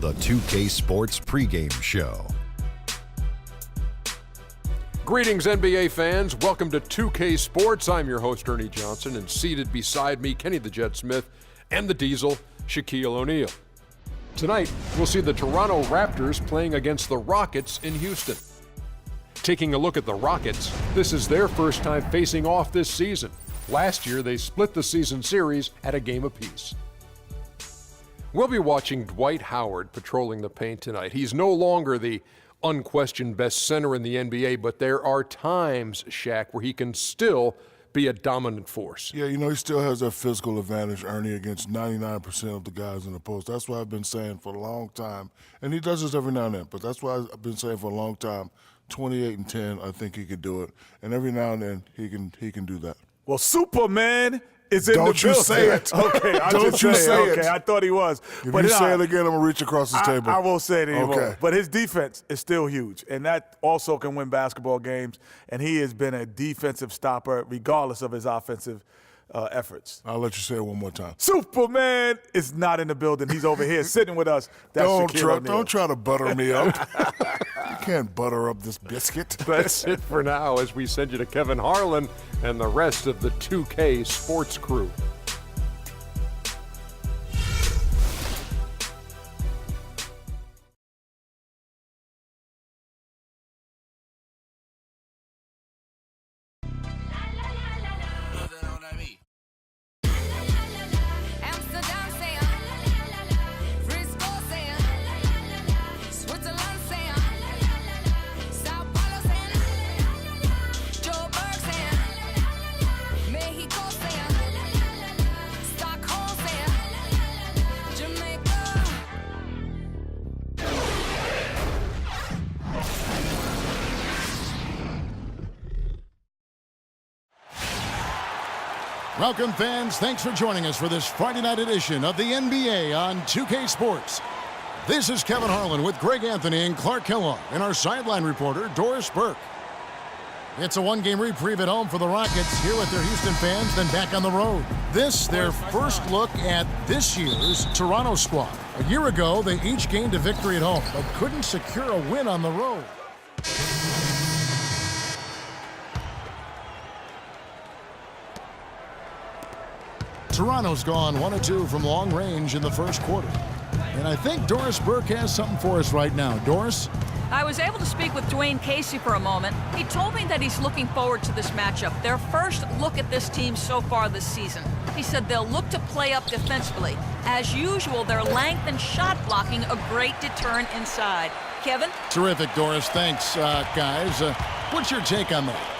the 2K Sports pregame show. Greetings, NBA fans. Welcome to 2K Sports. I'm your host, Ernie Johnson, and seated beside me, Kenny the Jet Smith and the Diesel, Shaquille O'Neal. Tonight, we'll see the Toronto Raptors playing against the Rockets in Houston. Taking a look at the Rockets, this is their first time facing off this season. Last year, they split the season series at a game apiece. We'll be watching Dwight Howard patrolling the paint tonight. He's no longer the unquestioned best center in the NBA, but there are times, Shaq, where he can still be a dominant force. Yeah, he still has that physical advantage, Ernie, against 99% of the guys in the post. That's what I've been saying for a long time. And he does this every now and then, but that's why I've been saying for a long time, 28 and 10, I think he could do it. And every now and then, he can do that. Well, Superman is in the building. Don't you say it. Okay, Don't you say it. Okay, I thought he was. If you say it again, I'm going to reach across this table. I won't say it anymore. Okay. But his defense is still huge, and that also can win basketball games, and he has been a defensive stopper regardless of his offensive efforts. I'll let you say it one more time. Superman is not in the building. He's over here sitting with us. That's Don't try to butter me up. You can't butter up this biscuit. That's it for now as we send you to Kevin Harlan and the rest of the 2K Sports crew. Welcome, fans. Thanks for joining us for this Friday night edition of the NBA on 2K Sports. This is Kevin Harlan with Greg Anthony and Clark Kellogg and our sideline reporter, Doris Burke. It's a one-game reprieve at home for the Rockets here with their Houston fans, then back on the road. This, their first look at this year's Toronto squad. A year ago, they each gained a victory at home, but couldn't secure a win on the road. Toronto's gone 1-2 from long range in the first quarter. And I think Doris Burke has something for us right now. Doris? I was able to speak with Dwayne Casey for a moment. He told me that he's looking forward to this matchup, their first look at this team so far this season. He said they'll look to play up defensively. As usual, their length and shot blocking a great deterrent inside. Kevin? Terrific, Doris. Thanks, guys. What's your take on that?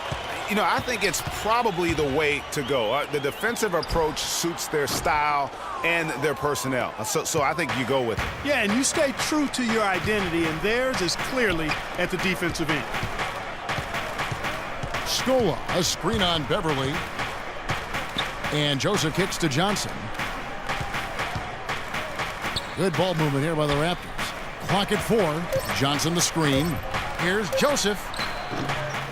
I think it's probably the way to go. The defensive approach suits their style and their personnel. So I think you go with it. Yeah, and you stay true to your identity, and theirs is clearly at the defensive end. Scola, a screen on Beverly. And Joseph kicks to Johnson. Good ball movement here by the Raptors. Clock at 4. Johnson the screen. Here's Joseph.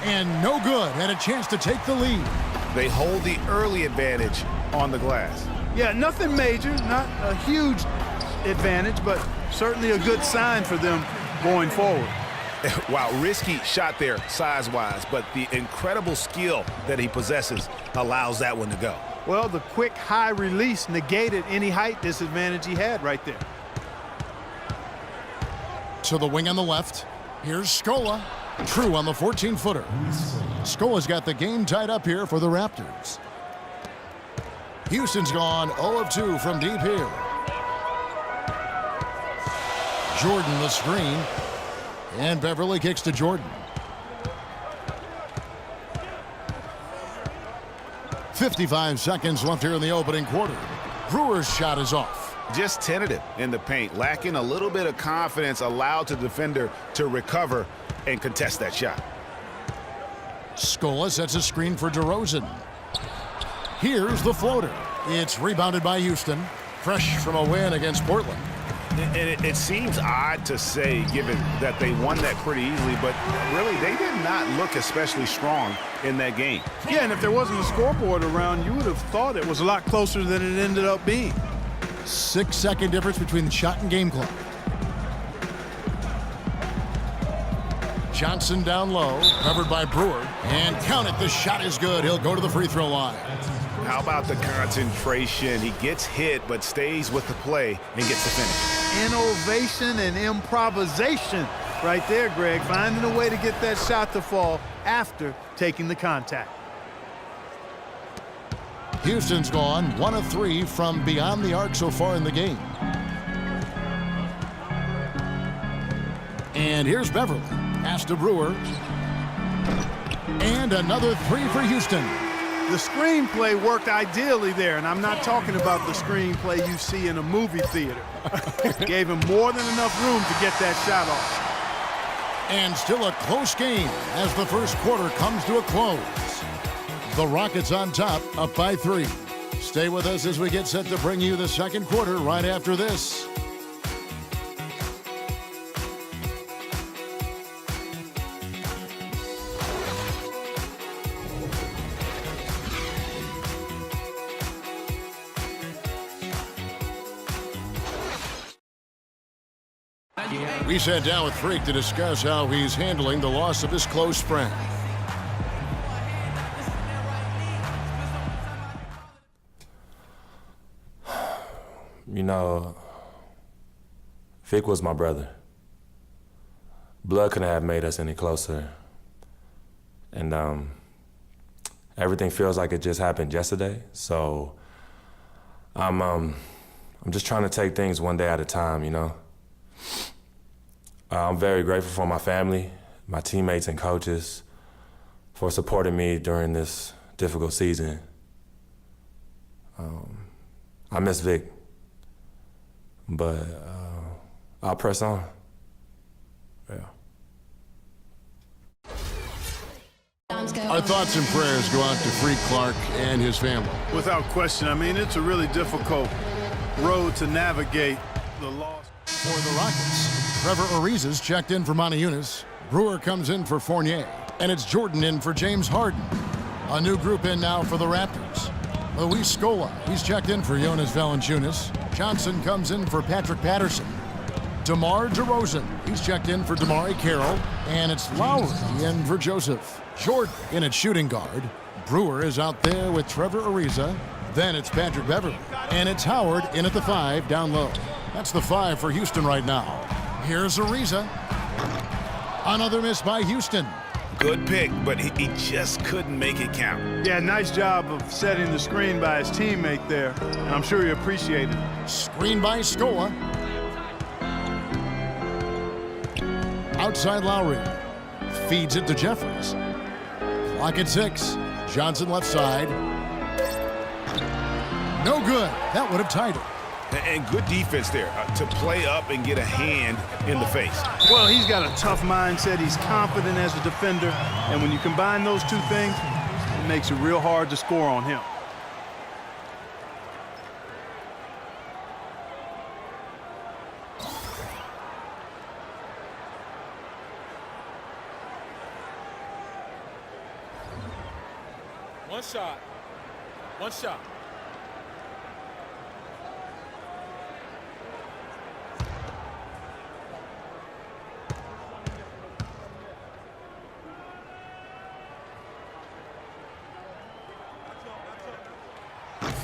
And no good. Had a chance to take the lead. They hold the early advantage on the glass. Yeah, nothing major, not a huge advantage, but certainly a good sign for them going forward. Wow, risky shot there size-wise, but the incredible skill that he possesses allows that one to go. Well, the quick high release negated any height disadvantage he had right there. To the wing on the left. Here's Scola. True on the 14-footer. Scola's got the game tied up here for the Raptors. Houston's gone 0 of 2 from deep here. Jordan the screen. And Beverly kicks to Jordan. 55 seconds left here in the opening quarter. Brewer's shot is off. Just tentative in the paint, lacking a little bit of confidence, allowed the defender to recover and contest that shot. Scola sets a screen for DeRozan. Here's the floater. It's rebounded by Houston. Fresh from a win against Portland. And it seems odd to say, given that they won that pretty easily, but really they did not look especially strong in that game. Yeah, and if there wasn't a scoreboard around, you would have thought it was a lot closer than it ended up being. 6-second difference between the shot and game clock. Johnson down low, covered by Brewer. And count it, the shot is good. He'll go to the free throw line. How about the concentration? He gets hit, but stays with the play and gets the finish. Innovation and improvisation right there, Greg. Finding a way to get that shot to fall after taking the contact. Houston's gone 1 of 3 from beyond the arc so far in the game. And here's Beverly. Pass to Brewer. And another 3 for Houston. The screenplay worked ideally there, and I'm not talking about the screenplay you see in a movie theater. Gave him more than enough room to get that shot off. And still a close game as the first quarter comes to a close. The Rockets on top, up by 3. Stay with us as we get set to bring you the second quarter right after this. We sat down with Freak to discuss how he's handling the loss of his close friend. You know, Vic was my brother. Blood couldn't have made us any closer. And everything feels like it just happened yesterday. So I'm just trying to take things one day at a time, you know. I'm very grateful for my family, my teammates and coaches for supporting me during this difficult season. I miss Vic, but I'll press on. Yeah. Our thoughts and prayers go out to Freak Clark and his family. Without question, I mean, it's a really difficult road to navigate the loss. For the Rockets, Trevor Ariza's checked in for Monty Eunice. Brewer comes in for Fournier. And it's Jordan in for James Harden. A new group in now for the Raptors. Luis Scola, he's checked in for Jonas Valanciunas. Johnson comes in for Patrick Patterson. DeMar DeRozan, he's checked in for DeMari Carroll. And it's Lowry in for Joseph. Jordan in at shooting guard. Brewer is out there with Trevor Ariza. Then it's Patrick Beverly. And it's Howard in at the 5 down low. That's the 5 for Houston right now. Here's Ariza. Another miss by Houston. Good pick, but he just couldn't make it count. Yeah, nice job of setting the screen by his teammate there. And I'm sure he appreciated it. Screen by Scola. Outside Lowry. Feeds it to Jeffries. Clock at 6. Johnson left side. No good. That would have tied it. And good defense there to play up and get a hand in the face. Well, he's got a tough mindset. He's confident as a defender. And when you combine those two things, it makes it real hard to score on him. One shot. One shot.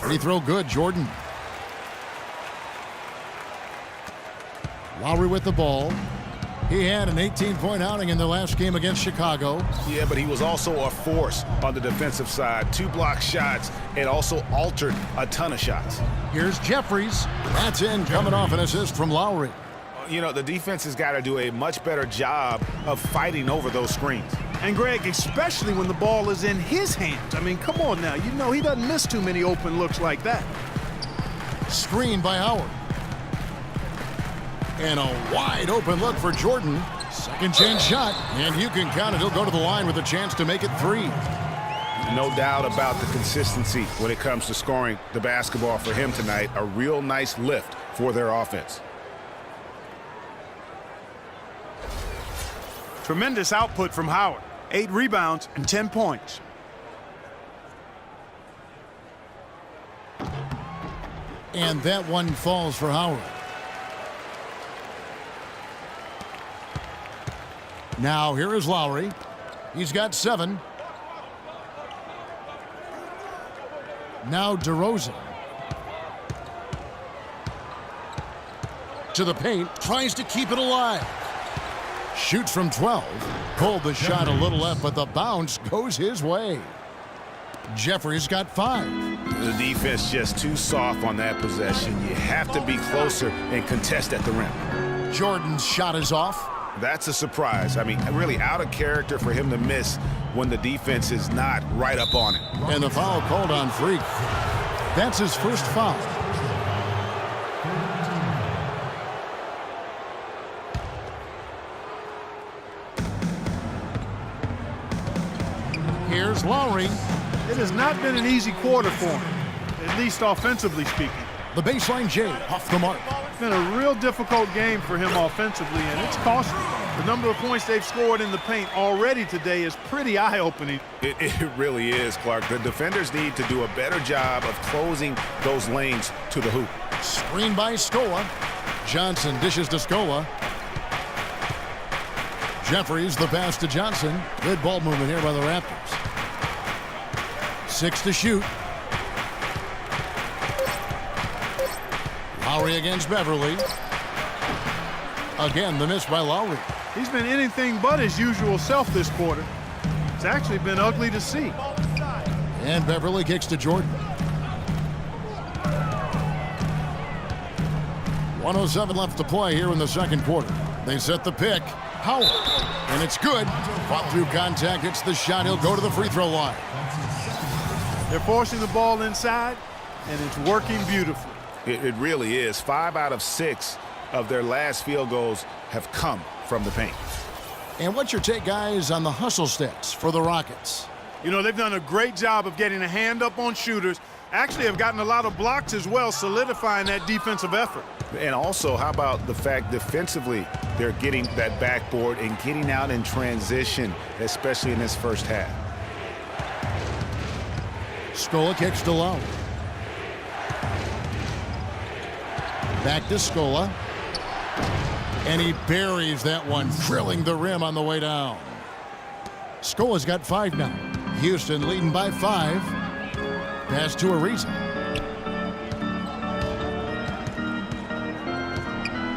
Free throw good, Jordan. Lowry with the ball. He had an 18-point outing in their last game against Chicago. Yeah, but he was also a force on the defensive side. 2 block shots and also altered a ton of shots. Here's Jeffries. That's in, coming off an assist from Lowry. You know, the defense has got to do a much better job of fighting over those screens. And Greg, especially when the ball is in his hands. I mean, come on now. You know he doesn't miss too many open looks like that. Screen by Howard. And a wide open look for Jordan. Second chance shot. And you can count it. He'll go to the line with a chance to make it 3. No doubt about the consistency when it comes to scoring the basketball for him tonight. A real nice lift for their offense. Tremendous output from Howard. 8 rebounds and 10 points. And that one falls for Howard. Now here is Lowry. He's got 7. Now DeRozan. To the paint, tries to keep it alive. Shoots from 12. Pulled the shot a little left, but the bounce goes his way. Jeffries got 5. The defense just too soft on that possession. You have to be closer and contest at the rim. Jordan's shot is off. That's a surprise. I mean, really out of character for him to miss when the defense is not right up on it. And the foul called on Freak. That's his first foul. Here's Lowry. It has not been an easy quarter for him, at least offensively speaking. The baseline J off the mark. It's been a real difficult game for him offensively, and it's costly. The number of points they've scored in the paint already today is pretty eye-opening. It really is, Clark. The defenders need to do a better job of closing those lanes to the hoop. Screen by Scola. Johnson dishes to Scola. Jeffries the pass to Johnson. Good ball movement here by the Raptors. 6 to shoot. Lowry against Beverly. Again, the miss by Lowry. He's been anything but his usual self this quarter. It's actually been ugly to see. And Beverly kicks to Jordan. 1:07 left to play here in the second quarter. They set the pick. Howard. And it's good. Fought through contact. Hits the shot. He'll go to the free throw line. They're forcing the ball inside, and it's working beautifully. It really is. 5 out of 6 of their last field goals have come from the paint. And what's your take, guys, on the hustle stats for the Rockets? You know, they've done a great job of getting a hand up on shooters. Actually have gotten a lot of blocks as well, solidifying that defensive effort. And also, how about the fact defensively they're getting that backboard and getting out in transition, especially in this first half. Scola kicks to Lowry. Back to Scola. And he buries that one, drilling the rim on the way down. Scola's got 5 now. Houston leading by 5. Pass to Ariza.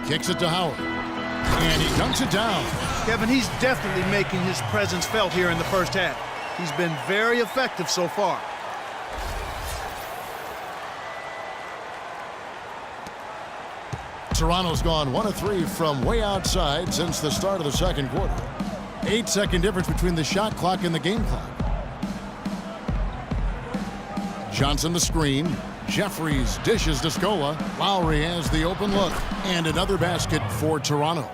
Kicks it to Howard. And he dunks it down. Kevin, he's definitely making his presence felt here in the first half. He's been very effective so far. Toronto's gone 1 of 3 from way outside since the start of the second quarter. 8-second difference between the shot clock and the game clock. Johnson the screen. Jeffries dishes to Scola. Lowry has the open look. And another basket for Toronto.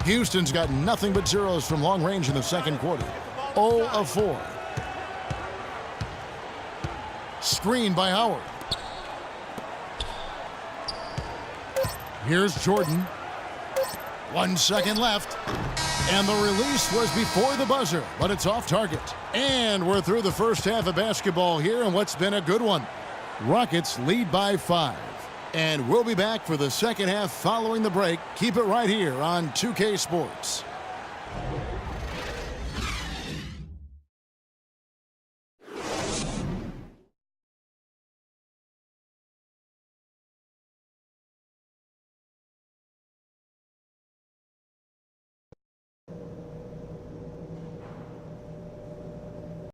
Houston's got nothing but zeros from long range in the second quarter. 0 of 4. Screen by Howard. Here's Jordan. 1 second left. And the release was before the buzzer, but it's off target. And we're through the first half of basketball here in what's been a good one. Rockets lead by 5. And we'll be back for the second half following the break. Keep it right here on 2K Sports.